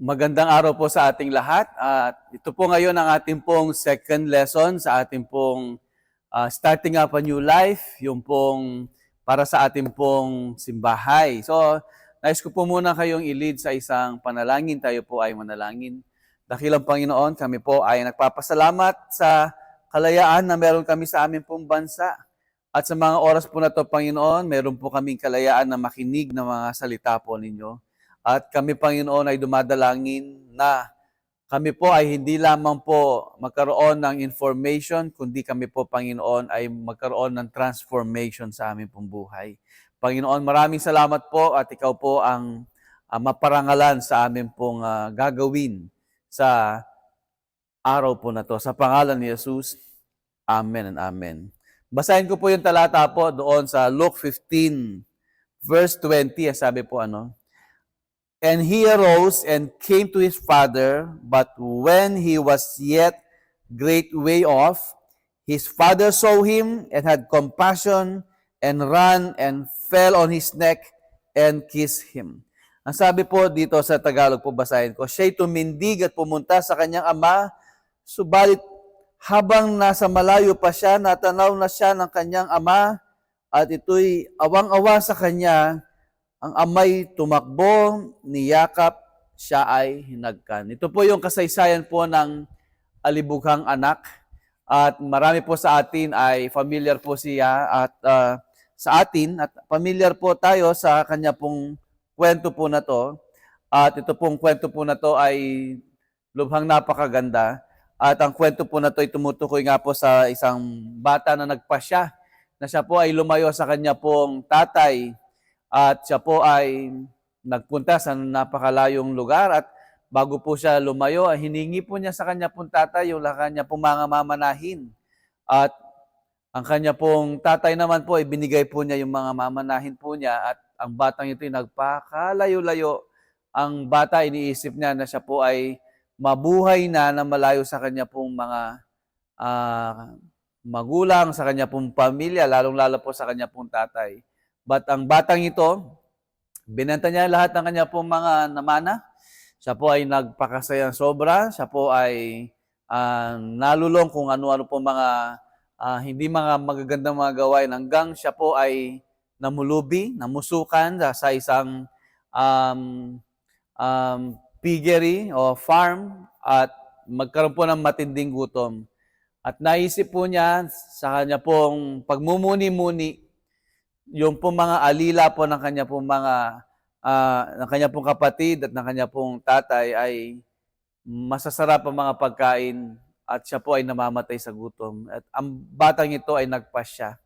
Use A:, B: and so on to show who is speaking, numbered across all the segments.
A: Magandang araw po sa ating lahat. At ito po ngayon ang ating pong second lesson sa ating pong Starting Up a New Life, yung pong para sa ating pong simbahay. So, nais ko po muna kayong i-lead sa isang panalangin. Tayo po ay manalangin. Dakilang Panginoon, kami po ay nagpapasalamat sa kalayaan na meron kami sa aming pong bansa. At sa mga oras po na to, Panginoon, meron po kaming kalayaan na makinig ng mga salita po ninyo. At kami, Panginoon, ay dumadalangin na kami po ay hindi lamang po magkaroon ng information, kundi kami po, Panginoon, ay magkaroon ng transformation sa aming pong buhay. Panginoon, maraming salamat po at ikaw po ang maparangalan sa aming pong gagawin sa araw po na to. Sa pangalan ni Jesus, Amen and Amen. Basahin ko po yung talata po doon sa Luke 15, verse 20. Sabi po And he arose and came to his father, but when he was yet great way off, his father saw him and had compassion and ran and fell on his neck and kissed him. Ang sabi po dito sa Tagalog po, basahin ko, siya'y tumindig at pumunta sa kanyang ama, subalit habang nasa malayo pa siya, natanaw na siya ng kanyang ama at ito'y awang-awa sa kanya. Ang amay tumakbo, niyakap, siya ay hinagkan. Ito po yung kasaysayan po ng alibughang anak. At marami po sa atin ay familiar po siya at sa atin at familiar po tayo sa kanya pong kwento po na to. At ito pong kwento po na to ay lubhang napakaganda. At ang kwento po na to ay tumutukoy nga po sa isang bata na nagpasya na siya po ay lumayo sa kanya pong tatay. At siya po ay nagpunta sa napakalayong lugar at bago po siya lumayo, hiningi po niya sa kanya pong tatay yung kanya pong mga mamanahin. At ang kanya pong tatay naman po, ibinigay po niya yung mga mamanahin po niya at ang batang ito ay nagpakalayo-layo. Ang bata, iniisip niya na siya po ay mabuhay na malayo sa kanya pong mga magulang, sa kanya pong pamilya, lalong-lalo po sa kanya pong tatay. But ang batang ito, binenta niya lahat ng kanya pong mga namana. Siya po ay nagpakasayang sobra. Siya po ay nalulong kung ano-ano po mga hindi mga magagandang mga gawain hanggang siya po ay namulubi, namusukan sa isang piggery o farm at magkaroon po ng matinding gutom. At naisip po niya sa kanya pong pagmumuni-muni, yung pong mga alila po ng kanya pong mga ng kanya pong kapatid at ng kanya pong tatay ay masasarap ang mga pagkain at siya po ay namamatay sa gutom. At ang batang ito ay nagpasya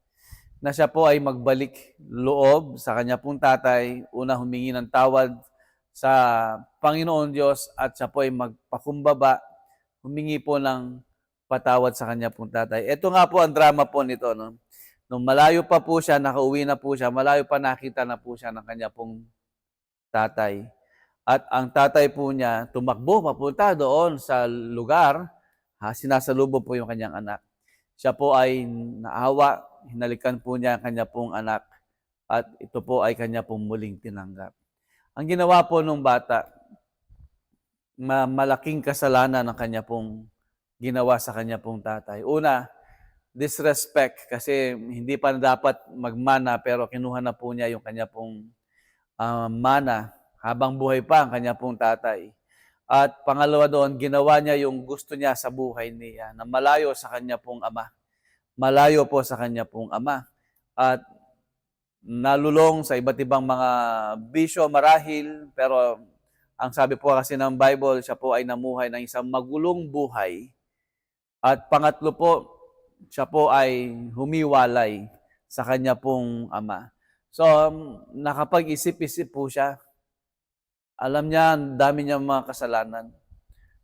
A: na siya po ay magbalik loob sa kanya pong tatay, una humingi ng tawad sa Panginoon Diyos at siya po ay magpakumbaba, humingi po ng patawad sa kanya pong tatay. Ito nga po ang drama po nito, no? Nung malayo pa po siya, nakauwi na po siya, malayo pa nakita na po siya ng kanya pong tatay. At ang tatay po niya, tumakbo, papunta doon sa lugar, sinasalubong po yung kanyang anak. Siya po ay naawa, hinalikan po niya ang kanya pong anak, at ito po ay kanya pong muling tinanggap. Ang ginawa po nung bata, malaking kasalanan ng kanya pong ginawa sa kanya pong tatay. Una, disrespect kasi hindi pa dapat magmana pero kinuha na po niya yung kanya pong mana habang buhay pa ang kanya pong tatay. At pangalawa doon, ginawa niya yung gusto niya sa buhay niya na malayo sa kanya pong ama. Malayo po sa kanya pong ama. At nalulong sa iba't ibang mga bisyo marahil, pero ang sabi po kasi ng Bible, siya po ay namuhay ng isang magulong buhay. At pangatlo po, siya po ay humiwalay sa kanya pong ama. So, nakapag-isip-isip po siya. Alam niya, ang dami niya mga kasalanan.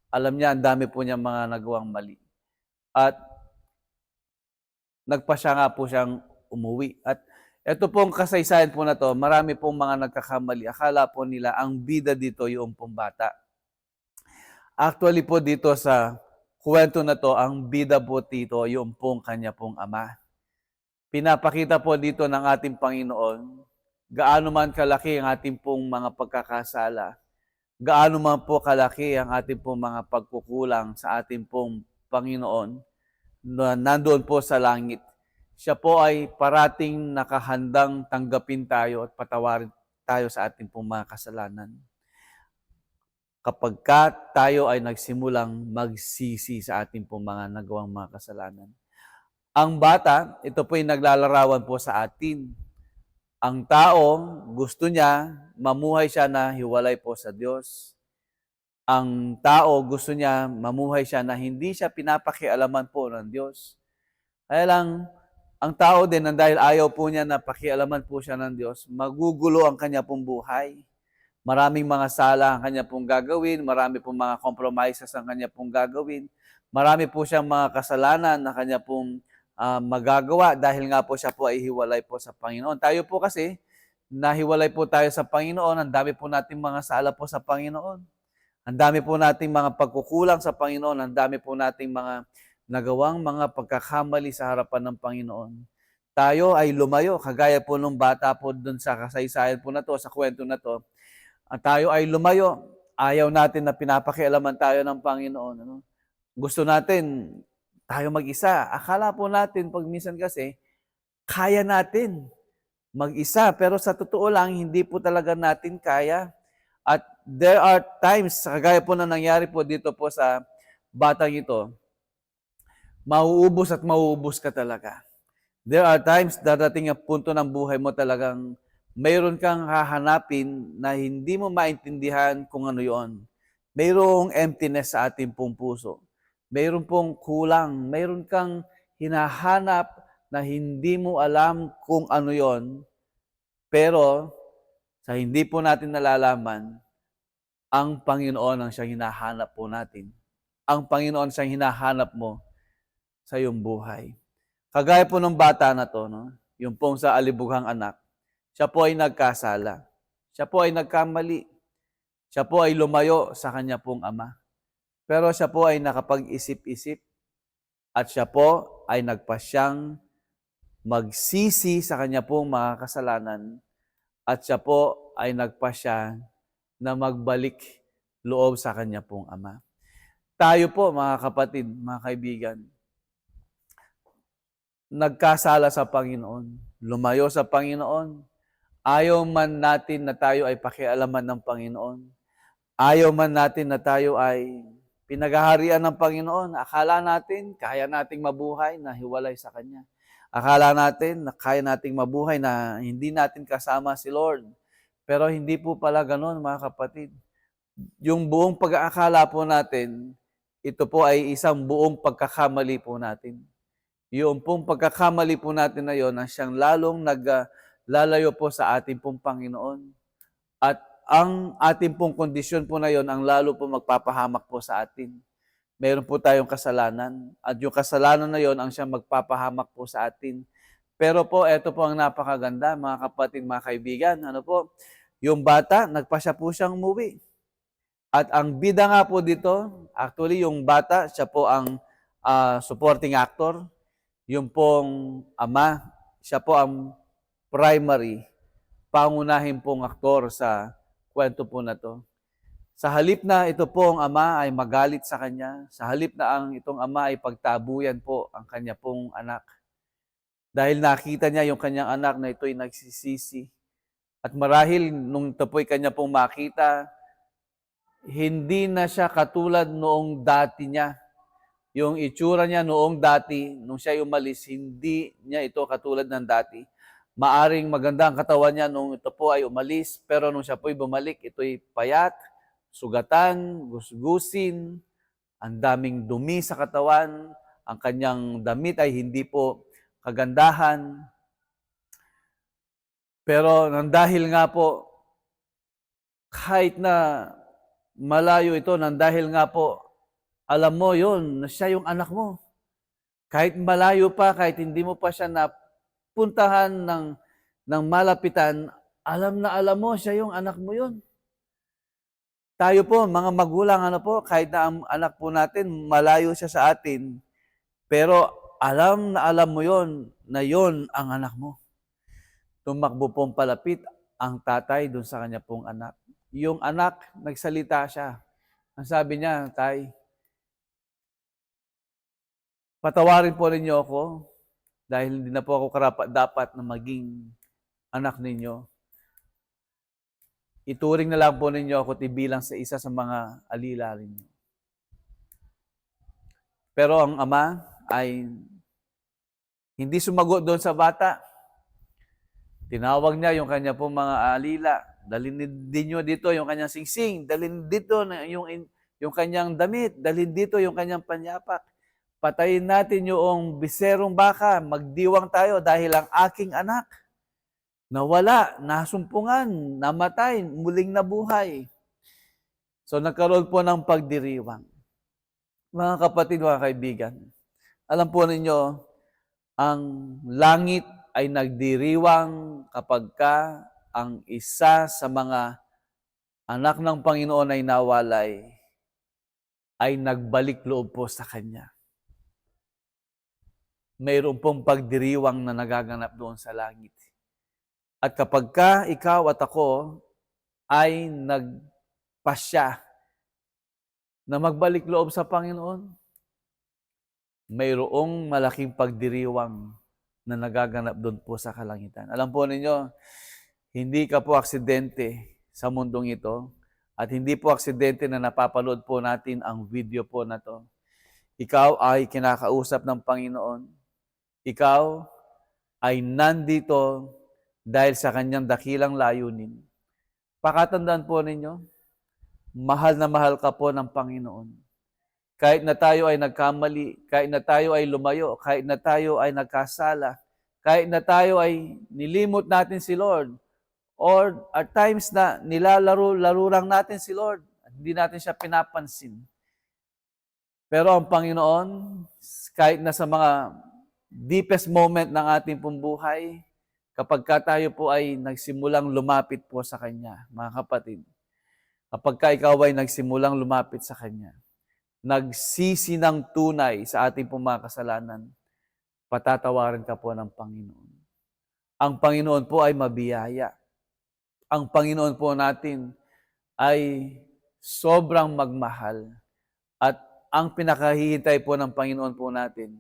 A: Alam niya, ang dami po niya mga nagawang mali. At nagpasya nga po siyang umuwi. At ito pong kasaysayan po na to, marami pong mga nagkakamali. Akala po nila ang bida dito yung pong bata. Actually po dito sa kwento na to, ang bida po dito yung pong kanya pong ama. Pinapakita po dito ng ating Panginoon, gaano man kalaki ang ating pong mga pagkakasala, gaano man po kalaki ang ating pong mga pagkukulang sa ating pong Panginoon na nandoon po sa langit. Siya po ay parating nakahandang tanggapin tayo at patawarin tayo sa ating pong mga kasalanan. Kapag tayo ay nagsimulang magsisi sa ating pong mga nagawang mga kasalanan. Ang bata, ito po ay naglalarawan po sa atin. Ang tao, gusto niya, mamuhay siya na hiwalay po sa Diyos. Ang tao, gusto niya, mamuhay siya na hindi siya pinapakialaman po ng Diyos. Kaya lang, ang tao din, dahil ayaw po niya na pakialaman po siya ng Diyos, magugulo ang kanya pong buhay. Maraming mga sala ang kanya pong gagawin, marami pong mga compromises ang kanya pong gagawin, marami po siyang mga kasalanan na kanya pong magagawa dahil nga po siya po ay hiwalay po sa Panginoon. Tayo po kasi, nahiwalay po tayo sa Panginoon, ang dami po nating mga sala po sa Panginoon. Ang dami po nating mga pagkukulang sa Panginoon, ang dami po nating mga nagawang mga pagkakamali sa harapan ng Panginoon. Tayo ay lumayo, kagaya po nung bata po dun sa kasaysayan po na to, sa kwento na to, at tayo ay lumayo, ayaw natin na pinapakialaman tayo ng Panginoon. Ano? Gusto natin, tayo mag-isa. Akala po natin, pag minsan kasi, kaya natin mag-isa. Pero sa totoo lang, hindi po talaga natin kaya. At there are times, kagaya po na nangyari po dito po sa batang ito, mauubos at mauubos ka talaga. There are times, dadating ang punto ng buhay mo talagang mayroon kang hahanapin na hindi mo maintindihan kung ano yon. Mayroong emptiness sa ating pong puso. Mayroon pong kulang. Mayroon kang hinahanap na hindi mo alam kung ano yon. Pero sa hindi po natin nalalaman, ang Panginoon ang siyang hinahanap po natin. Ang Panginoon siyang hinahanap mo sa iyong buhay. Kagaya po ng bata na to, no? Yung pong sa alibughang anak, siya po ay nagkasala. Siya po ay nagkamali. Siya po ay lumayo sa kanya pong ama. Pero siya po ay nakapag-isip-isip at siya po ay nagpasyang magsisi sa kanya pong mga kasalanan at siya po ay nagpasya na magbalik loob sa kanya pong ama. Tayo po, mga kapatid, mga kaibigan, nagkasala sa Panginoon, lumayo sa Panginoon, ayaw man natin na tayo ay pakialaman ng Panginoon. Ayaw man natin na tayo ay pinaghaharian ng Panginoon. Akala natin, kaya nating mabuhay na hiwalay sa Kanya. Akala natin, na kaya nating mabuhay na hindi natin kasama si Lord. Pero hindi po pala ganun, mga kapatid. Yung buong pag-aakala po natin, ito po ay isang buong pagkakamali po natin. Yung pong pagkakamali po natin na yon ang siyang lalong naglalayo po sa ating pong Panginoon. At ang ating pong kondisyon po na yon ang lalo po magpapahamak po sa atin. Meron po tayong kasalanan. At yung kasalanan na yon ang siyang magpapahamak po sa atin. Pero po, ito po ang napakaganda, mga kapatid, mga kaibigan. Ano po? Yung bata, nagpasya po siyang umuwi. At ang bida nga po dito, actually yung bata, siya po ang supporting actor. Yung pong ama, siya po ang primary, pangunahin pong aktor sa kwento po na to. Sa halip na ito pong ama ay magalit sa kanya, sa halip na itong ama ay pagtabuyan po ang kanya pong anak. Dahil nakita niya yung kanyang anak na ito'y nagsisisi. At marahil nung ito po'y kanya pong makita, hindi na siya katulad noong dati niya. Yung itsura niya noong dati, nung siya umalis, hindi niya ito katulad ng dati. Maaring maganda ang katawan niya nung ito po ay umalis, pero nung siya po'y bumalik, ito'y payat, sugatan, gusgusin, ang daming dumi sa katawan, ang kanyang damit ay hindi po kagandahan. Pero nang dahil nga po, kahit na malayo ito, nang dahil nga po, alam mo yon na siya yung anak mo. Kahit malayo pa, kahit hindi mo pa siya napuntahan ng malapitan, alam na alam mo, siya yung anak mo yon. Tayo po, mga magulang, kahit na ang anak po natin, malayo siya sa atin, pero alam na alam mo yon na yon ang anak mo. Tumakbo pong palapit ang tatay dun sa kanya pong anak. yung anak, nagsalita siya. Ang sabi niya, Tay, patawarin po ninyo ako dahil hindi na po ako karapat-dapat na maging anak ninyo. Ituring na lang po ninyo ako tibilang sa isa sa mga alila ninyo. Pero ang ama ay hindi sumagot doon sa bata. Tinawag niya yung kanya pong mga alila. Dalhin din nyo dito yung kanyang singsing. Dalhin dito yung kanyang damit. Dalhin dito yung kanyang panyapak. Patayin natin yung biserong baka. Magdiwang tayo dahil ang aking anak nawala, nasumpungan, namatay, muling nabuhay. So nagkaroon po ng pagdiriwang. Mga kapatid, mga kaibigan, alam po ninyo, ang langit ay nagdiriwang kapag ang isa sa mga anak ng Panginoon ay nawalay, ay nagbalik loob po sa Kanya. Mayroon pong pagdiriwang na nagaganap doon sa langit. At kapag ikaw at ako ay nagpasya na magbalik loob sa Panginoon, mayroong malaking pagdiriwang na nagaganap doon po sa kalangitan. Alam po ninyo, hindi ka po aksidente sa mundong ito at hindi po aksidente na napapanood po natin ang video po na to. Ikaw ay kinakausap ng Panginoon. Ikaw ay nandito dahil sa kanyang dakilang layunin. Pakatandaan po ninyo, mahal na mahal ka po ng Panginoon. Kahit na tayo ay nagkamali, kahit na tayo ay lumayo, kahit na tayo ay nagkasala, kahit na tayo ay nilimot natin si Lord, or at times na nilalaro lang natin si Lord, at hindi natin siya pinapansin. Pero ang Panginoon, kahit na sa mga deepest moment ng ating pong buhay, kapag tayo po ay nagsimulang lumapit po sa Kanya, mga kapatid, kapag ikaw ay nagsimulang lumapit sa Kanya, nagsisi ng tunay sa ating pong mga kasalanan, patatawarin ka po ng Panginoon. Ang Panginoon po ay mabiyaya. Ang Panginoon po natin ay sobrang magmahal. At ang pinakahihintay po ng Panginoon po natin,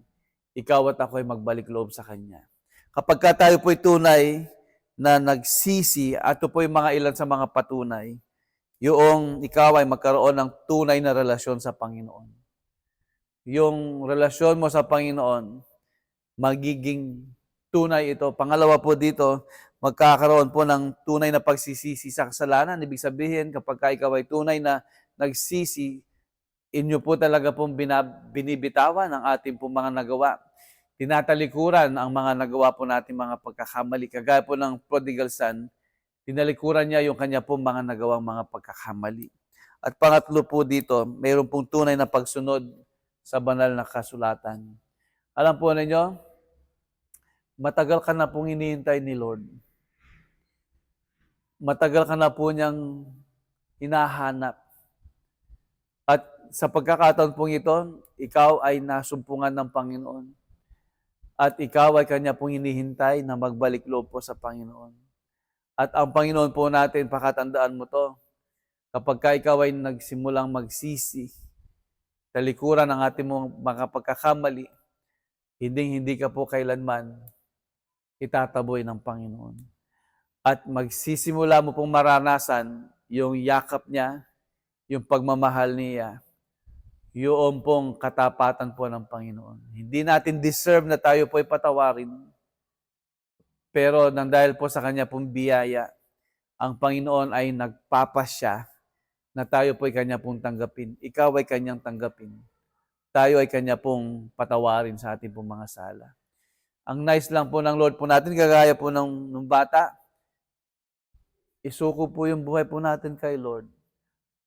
A: ikaw at ako ay magbalik loob sa Kanya. Kapag tayo po ay tunay na nagsisi, at ito po yung mga ilan sa mga patunay, yung ikaw ay magkaroon ng tunay na relasyon sa Panginoon. Yung relasyon mo sa Panginoon, magiging tunay ito. Pangalawa po dito, magkakaroon po ng tunay na pagsisisi sa kasalanan. Ibig sabihin, kapag ikaw ay tunay na nagsisi, inyo po talaga pong binibitawan ang ating pong mga nagawa. Tinatalikuran ang mga nagawa po natin mga pagkakamali. Kagaya po ng prodigal son, tinalikuran niya yung kanya pong mga nagawang mga pagkakamali. At pangatlo po dito, mayroon pong tunay na pagsunod sa banal na kasulatan. Alam po ninyo, matagal ka na pong hinihintay ni Lord. Matagal ka na po niyang hinahanap. At sa pagkakataon pong ito, ikaw ay nasumpungan ng Panginoon. At ikaw ay kanya pong hinihintay na magbalik loob po sa Panginoon. At ang Panginoon po natin, pakatandaan mo to, kapag ikaw ay nagsimulang magsisi, talikuran ng ating mga pagkakamali, hindi ka po kailanman itataboy ng Panginoon. At magsisimula mo pong maranasan yung yakap niya, yung pagmamahal niya, yung pong katapatan po ng Panginoon. Hindi natin deserve na tayo po ay patawarin. Pero nang dahil po sa Kanya pong biyaya, ang Panginoon ay nagpapasya na tayo po ay Kanya pong tanggapin. Ikaw ay Kanyang tanggapin. Tayo ay Kanya pong patawarin sa ating pong mga sala. Ang nice lang po ng Lord po natin, kagaya po ng bata, isuko po yung buhay po natin kay Lord.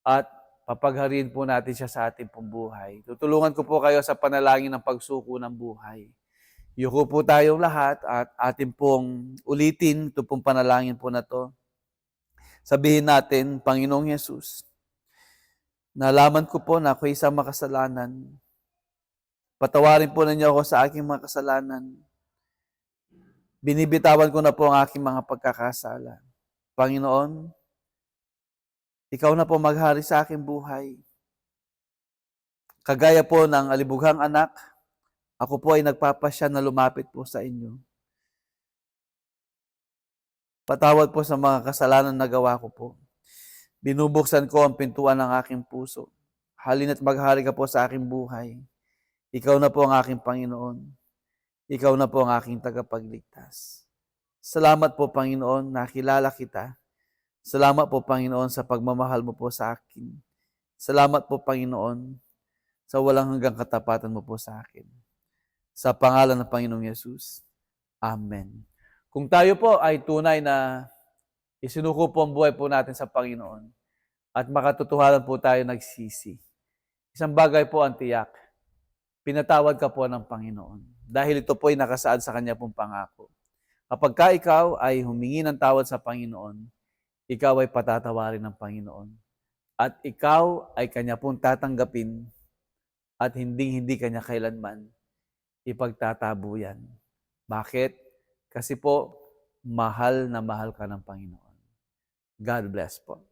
A: At papaghariin po natin siya sa ating pong buhay. Tutulungan ko po kayo sa panalangin ng pagsuko ng buhay. Yuko po tayong lahat at ating pong ulitin ito pong panalangin po na to. Sabihin natin, Panginoong Yesus, nalaman ko po na ako isang makasalanan. Patawarin po ninyo ako sa aking mga kasalanan. Binibitawan ko na po ang aking mga pagkakasala. Panginoon, Ikaw na po maghari sa aking buhay. Kagaya po ng alibughang anak, ako po ay nagpapasya na lumapit po sa inyo. Patawad po sa mga kasalanan na gawa ko po. Binubuksan ko ang pintuan ng aking puso. Halina't maghari ka po sa aking buhay. Ikaw na po ang aking Panginoon. Ikaw na po ang aking tagapagligtas. Salamat po, Panginoon, nakilala kita. Salamat po, Panginoon, sa pagmamahal mo po sa akin. Salamat po, Panginoon, sa walang hanggang katapatan mo po sa akin. Sa pangalan ng Panginoong Yesus. Amen. Kung tayo po ay tunay na isinuko po ang buhay po natin sa Panginoon at makatotohanan po tayo nagsisi, isang bagay po ang tiyak, pinatawad ka po ng Panginoon. Dahil ito po ay nakasaad sa Kanya pong pangako. Kapag ka ikaw ay humingi ng tawad sa Panginoon, ikaw ay patatawarin ng Panginoon. At ikaw ay Kanya pong tatanggapin at hindi Kanya kailanman ipagtatabo yan. Bakit? Kasi po, mahal na mahal ka ng Panginoon. God bless po.